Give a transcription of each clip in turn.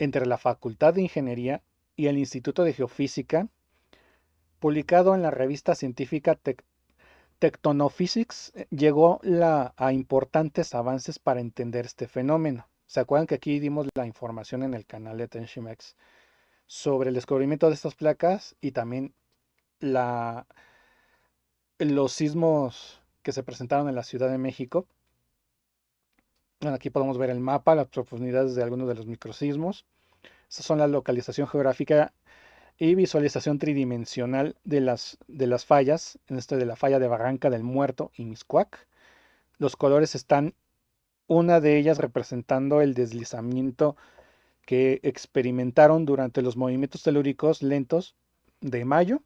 entre la Facultad de Ingeniería y el Instituto de Geofísica, publicado en la revista científica Tectonophysics, llegó a importantes avances para entender este fenómeno. ¿Se acuerdan que aquí dimos la información en el canal de Tenshimex sobre el descubrimiento de estas placas y también la, los sismos que se presentaron en la Ciudad de México? Bueno, aquí podemos ver el mapa, las profundidades de algunos de los microsismos. Estas son la localización geográfica y visualización tridimensional de las fallas, en este de la falla de Barranca del Muerto y Miscuac. Los colores están, una de ellas representando el deslizamiento que experimentaron durante los movimientos telúricos lentos de mayo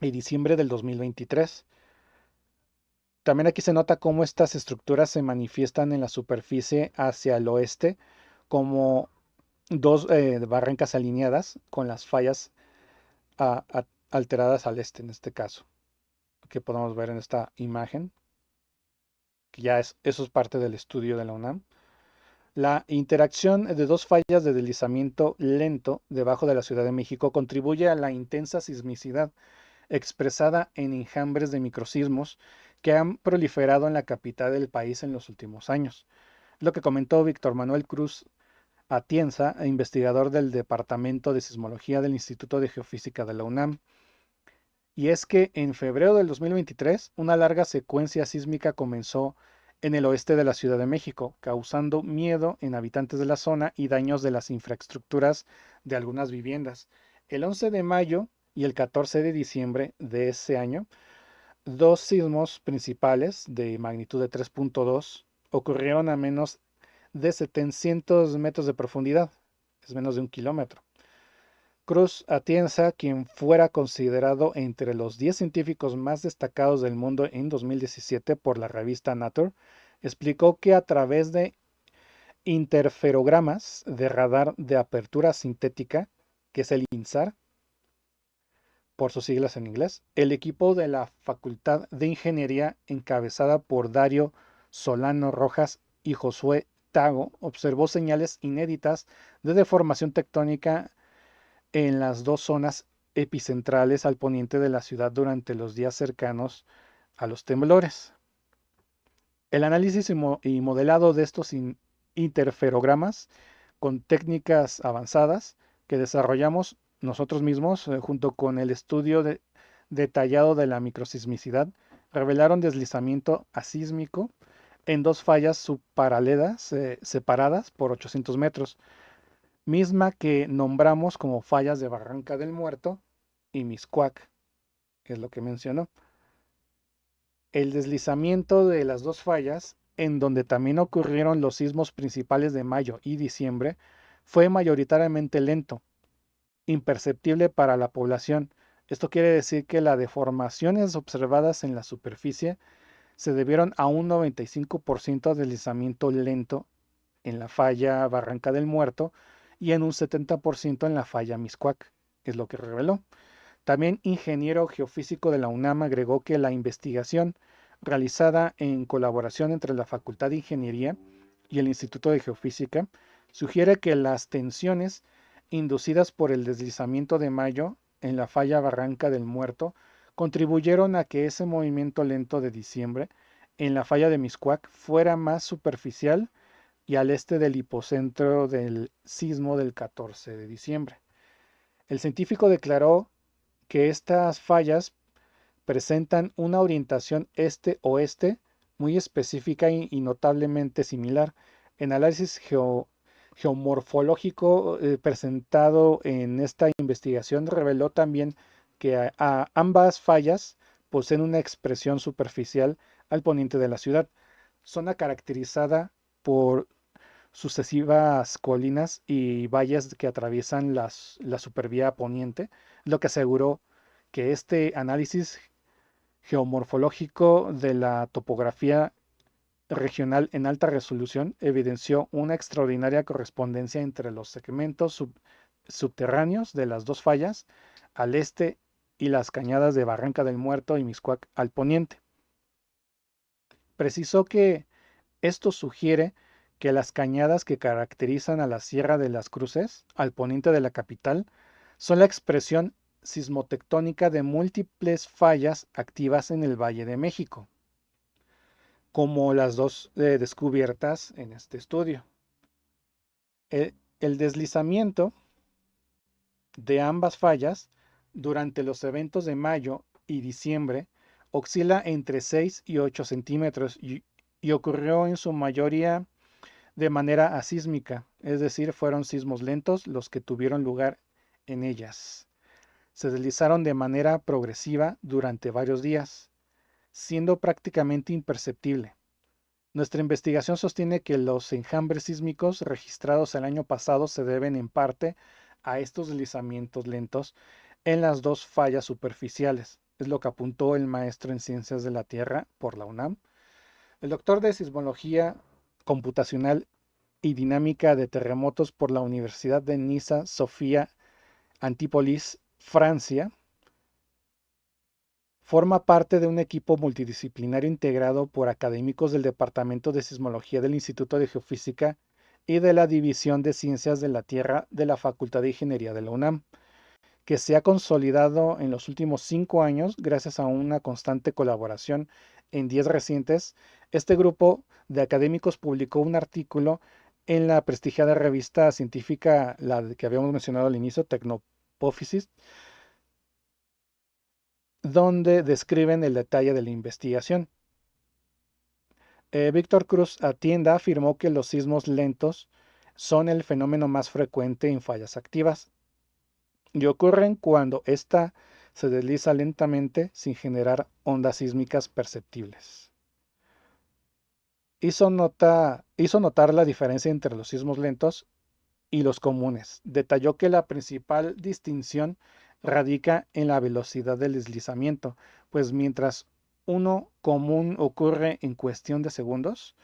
y diciembre del 2023. También aquí se nota cómo estas estructuras se manifiestan en la superficie hacia el oeste como dos barrancas alineadas con las fallas alteradas al este en este caso, que podemos ver en esta imagen, que ya eso es parte del estudio de la UNAM. La interacción de dos fallas de deslizamiento lento debajo de la Ciudad de México contribuye a la intensa sismicidad expresada en enjambres de microsismos que han proliferado en la capital del país en los últimos años. Lo que comentó Víctor Manuel Cruz Atienza, investigador del Departamento de Sismología del Instituto de Geofísica de la UNAM. Y es que en febrero del 2023 una larga secuencia sísmica comenzó en el oeste de la Ciudad de México, causando miedo en habitantes de la zona y daños de las infraestructuras de algunas viviendas. El 11 de mayo y el 14 de diciembre de ese año, dos sismos principales de magnitud de 3.2 ocurrieron a menos de 700 metros de profundidad, es menos de un kilómetro. Cruz Atienza, quien fuera considerado entre los 10 científicos más destacados del mundo en 2017 por la revista Nature, explicó que a través de interferogramas de radar de apertura sintética, que es el INSAR, por sus siglas en inglés, el equipo de la Facultad de Ingeniería, encabezada por Dario Solano Rojas y Josué Tago, observó señales inéditas de deformación tectónica en las dos zonas epicentrales al poniente de la ciudad durante los días cercanos a los temblores. El análisis y modelado de estos interferogramas con técnicas avanzadas que desarrollamos nosotros mismos junto con el estudio detallado de la microsismicidad revelaron deslizamiento asísmico en dos fallas subparalelas separadas por 800 metros, misma que nombramos como fallas de Barranca del Muerto y Miscuac, que es lo que mencionó. El deslizamiento de las dos fallas, en donde también ocurrieron los sismos principales de mayo y diciembre, fue mayoritariamente lento, imperceptible para la población. Esto quiere decir que las deformaciones observadas en la superficie se debieron a un 95% de deslizamiento lento en la falla Barranca del Muerto y en un 70% en la falla Miscuac, es lo que reveló. También ingeniero geofísico de la UNAM agregó que la investigación realizada en colaboración entre la Facultad de Ingeniería y el Instituto de Geofísica sugiere que las tensiones inducidas por el deslizamiento de mayo en la falla Barranca del Muerto contribuyeron a que ese movimiento lento de diciembre en la falla de Miscuac fuera más superficial y al este del hipocentro del sismo del 14 de diciembre. El científico declaró que estas fallas presentan una orientación este-oeste muy específica y notablemente similar. En análisis geomorfológico presentado en esta investigación reveló también que ambas fallas poseen una expresión superficial al poniente de la ciudad, zona caracterizada por sucesivas colinas y valles que atraviesan la supervía poniente, lo que aseguró que este análisis geomorfológico de la topografía regional en alta resolución evidenció una extraordinaria correspondencia entre los segmentos subterráneos de las dos fallas al este y las cañadas de Barranca del Muerto y Miscuac al poniente. Precisó que esto sugiere que las cañadas que caracterizan a la Sierra de las Cruces, al poniente de la capital, son la expresión sismotectónica de múltiples fallas activas en el Valle de México, como las dos descubiertas en este estudio. El deslizamiento de ambas fallas durante los eventos de mayo y diciembre oscila entre 6 y 8 centímetros y ocurrió en su mayoría de manera asísmica, es decir, fueron sismos lentos los que tuvieron lugar en ellas. Se deslizaron de manera progresiva durante varios días, siendo prácticamente imperceptible. Nuestra investigación sostiene que los enjambres sísmicos registrados el año pasado se deben en parte a estos deslizamientos lentos en las dos fallas superficiales. Es lo que apuntó el maestro en Ciencias de la Tierra por la UNAM. El doctor de Sismología Computacional y Dinámica de Terremotos por la Universidad de Niza, Sofía Antípolis, Francia, forma parte de un equipo multidisciplinario integrado por académicos del Departamento de Sismología del Instituto de Geofísica y de la División de Ciencias de la Tierra de la Facultad de Ingeniería de la UNAM, que se ha consolidado en los últimos 5 años gracias a una constante colaboración en 10 recientes. Este grupo de académicos publicó un artículo en la prestigiada revista científica, la que habíamos mencionado al inicio, Technophysics, donde describen el detalle de la investigación. Víctor Cruz Atienda afirmó que los sismos lentos son el fenómeno más frecuente en fallas activas y ocurren cuando ésta se desliza lentamente sin generar ondas sísmicas perceptibles. Hizo notar la diferencia entre los sismos lentos y los comunes. Detalló que la principal distinción radica en la velocidad del deslizamiento, pues mientras uno común ocurre en cuestión de segundos,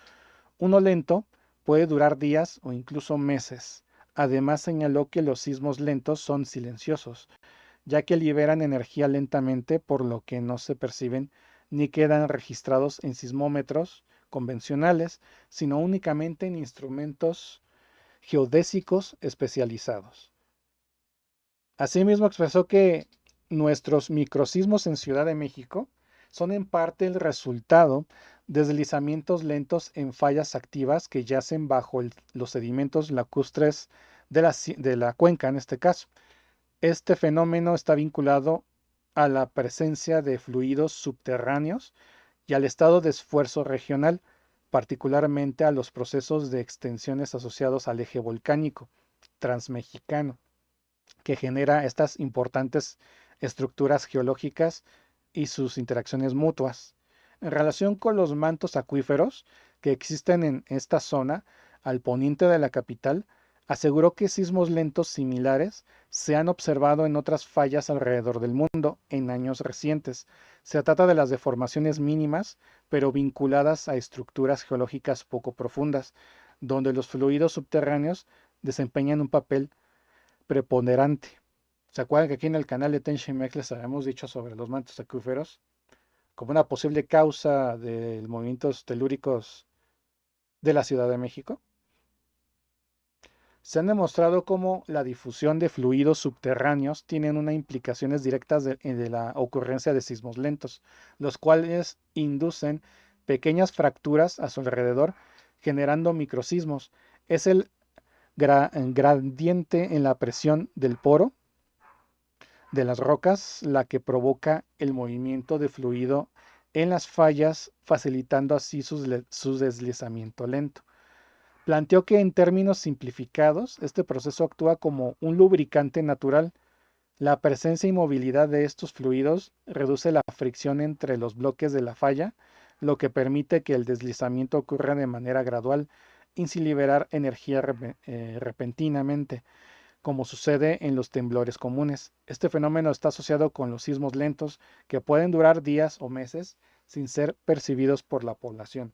uno lento puede durar días o incluso meses. Además señaló que los sismos lentos son silenciosos, ya que liberan energía lentamente, por lo que no se perciben ni quedan registrados en sismómetros convencionales, sino únicamente en instrumentos geodésicos especializados. Asimismo expresó que nuestros microsismos en Ciudad de México son en parte el resultado de deslizamientos lentos en fallas activas que yacen bajo los sedimentos lacustres de la cuenca en este caso. Este fenómeno está vinculado a la presencia de fluidos subterráneos y al estado de esfuerzo regional, particularmente a los procesos de extensiones asociados al eje volcánico transmexicano, que genera estas importantes estructuras geológicas y sus interacciones mutuas. En relación con los mantos acuíferos que existen en esta zona, al poniente de la capital, aseguró que sismos lentos similares se han observado en otras fallas alrededor del mundo en años recientes. Se trata de las deformaciones mínimas, pero vinculadas a estructuras geológicas poco profundas, donde los fluidos subterráneos desempeñan un papel preponderante. ¿Se acuerdan que aquí en el canal de Tenchimex les habíamos dicho sobre los mantos acuíferos como una posible causa de los movimientos telúricos de la Ciudad de México? Se han demostrado cómo la difusión de fluidos subterráneos tienen unas implicaciones directas de la ocurrencia de sismos lentos, los cuales inducen pequeñas fracturas a su alrededor, generando microsismos. Es el gradiente en la presión del poro de las rocas la que provoca el movimiento de fluido en las fallas, facilitando así su deslizamiento lento. Planteó que en términos simplificados, este proceso actúa como un lubricante natural. La presencia y movilidad de estos fluidos reduce la fricción entre los bloques de la falla, lo que permite que el deslizamiento ocurra de manera gradual y sin liberar energía repentinamente, como sucede en los temblores comunes. Este fenómeno está asociado con los sismos lentos, que pueden durar días o meses sin ser percibidos por la población.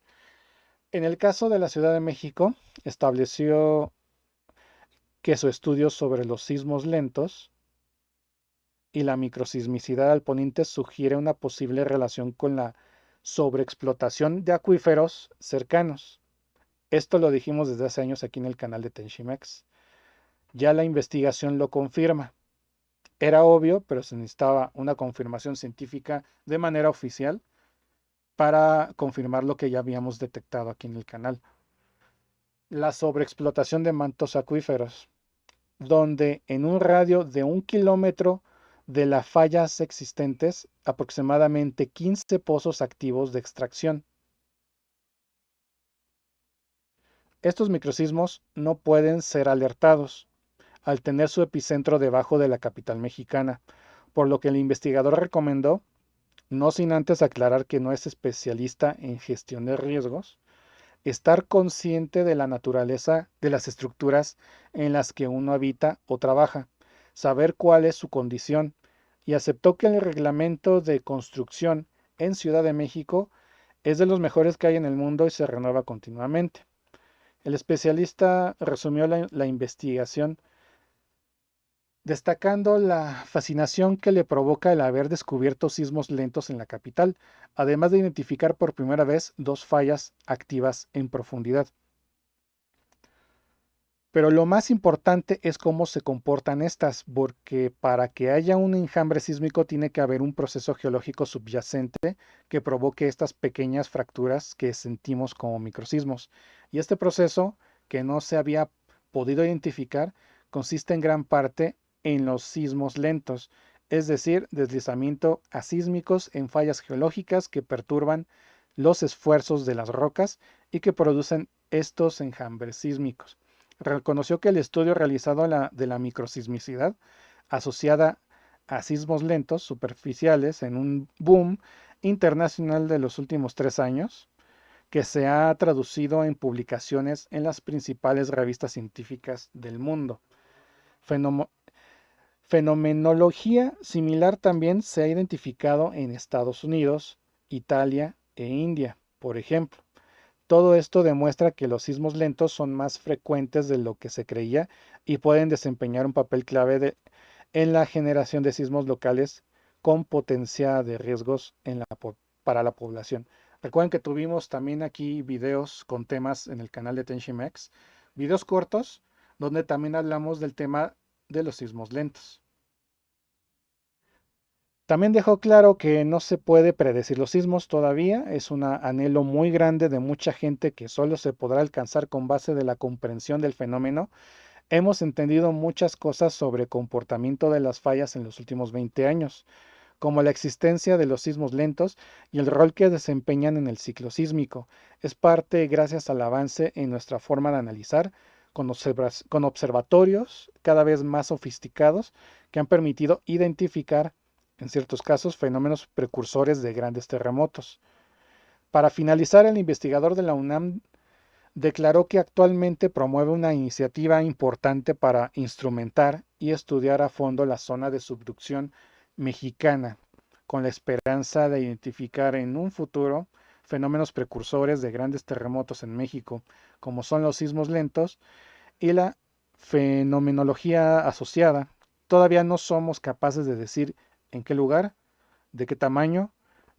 En el caso de la Ciudad de México, estableció que su estudio sobre los sismos lentos y la microsismicidad al poniente sugiere una posible relación con la sobreexplotación de acuíferos cercanos. Esto lo dijimos desde hace años aquí en el canal de Tenshimex. Ya la investigación lo confirma. Era obvio, pero se necesitaba una confirmación científica de manera oficial para confirmar lo que ya habíamos detectado aquí en el canal. La sobreexplotación de mantos acuíferos, donde en un radio de 1 kilómetro de las fallas existentes, aproximadamente 15 pozos activos de extracción. Estos microsismos no pueden ser alertados al tener su epicentro debajo de la capital mexicana, por lo que el investigador recomendó, no sin antes aclarar que no es especialista en gestión de riesgos, estar consciente de la naturaleza de las estructuras en las que uno habita o trabaja, saber cuál es su condición, y aceptó que el reglamento de construcción en Ciudad de México es de los mejores que hay en el mundo y se renueva continuamente. El especialista resumió la investigación destacando la fascinación que le provoca el haber descubierto sismos lentos en la capital, además de identificar por primera vez dos fallas activas en profundidad. Pero lo más importante es cómo se comportan estas, porque para que haya un enjambre sísmico tiene que haber un proceso geológico subyacente que provoque estas pequeñas fracturas que sentimos como microsismos. Y este proceso, que no se había podido identificar, consiste en gran parte en los sismos lentos, es decir, deslizamiento asísmicos en fallas geológicas que perturban los esfuerzos de las rocas y que producen estos enjambres sísmicos. Reconoció que el estudio realizado de la microsismicidad asociada a sismos lentos superficiales en un boom internacional de los últimos 3 años, que se ha traducido en publicaciones en las principales revistas científicas del mundo. Fenomenología similar también se ha identificado en Estados Unidos, Italia e India, por ejemplo. Todo esto demuestra que los sismos lentos son más frecuentes de lo que se creía y pueden desempeñar un papel clave en la generación de sismos locales con potencia de riesgos para la población. Recuerden que tuvimos también aquí videos con temas en el canal de Tenshimex, videos cortos, donde también hablamos del tema de los sismos lentos. También dejó claro que no se puede predecir los sismos todavía, es un anhelo muy grande de mucha gente que solo se podrá alcanzar con base de la comprensión del fenómeno. Hemos entendido muchas cosas sobre el comportamiento de las fallas en los últimos 20 años, como la existencia de los sismos lentos y el rol que desempeñan en el ciclo sísmico. Es parte gracias al avance en nuestra forma de analizar con observatorios cada vez más sofisticados que han permitido identificar, en ciertos casos, fenómenos precursores de grandes terremotos. Para finalizar, el investigador de la UNAM declaró que actualmente promueve una iniciativa importante para instrumentar y estudiar a fondo la zona de subducción mexicana, con la esperanza de identificar en un futuro fenómenos precursores de grandes terremotos en México, como son los sismos lentos y la fenomenología asociada. Todavía no somos capaces de decir en qué lugar, de qué tamaño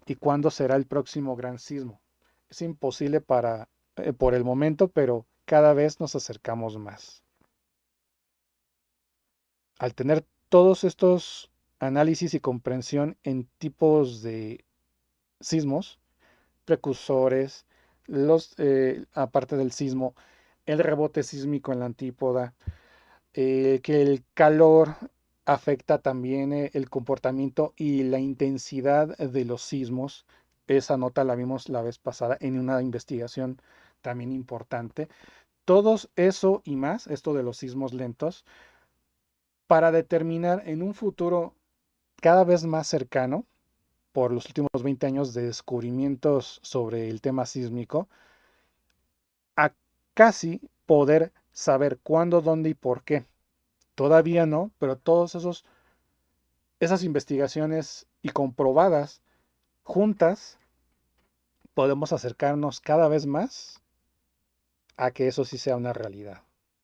y cuándo será el próximo gran sismo. Es imposible por el momento, pero cada vez nos acercamos más. Al tener todos estos análisis y comprensión en tipos de sismos, precursores, aparte del sismo, el rebote sísmico en la antípoda, que el calor afecta también el comportamiento y la intensidad de los sismos. Esa nota la vimos la vez pasada en una investigación también importante. Todo eso y más, esto de los sismos lentos, para determinar en un futuro cada vez más cercano, por los últimos 20 años de descubrimientos sobre el tema sísmico, a casi poder saber cuándo, dónde y por qué. Todavía no, pero todas esas investigaciones y comprobadas juntas, podemos acercarnos cada vez más a que eso sí sea una realidad.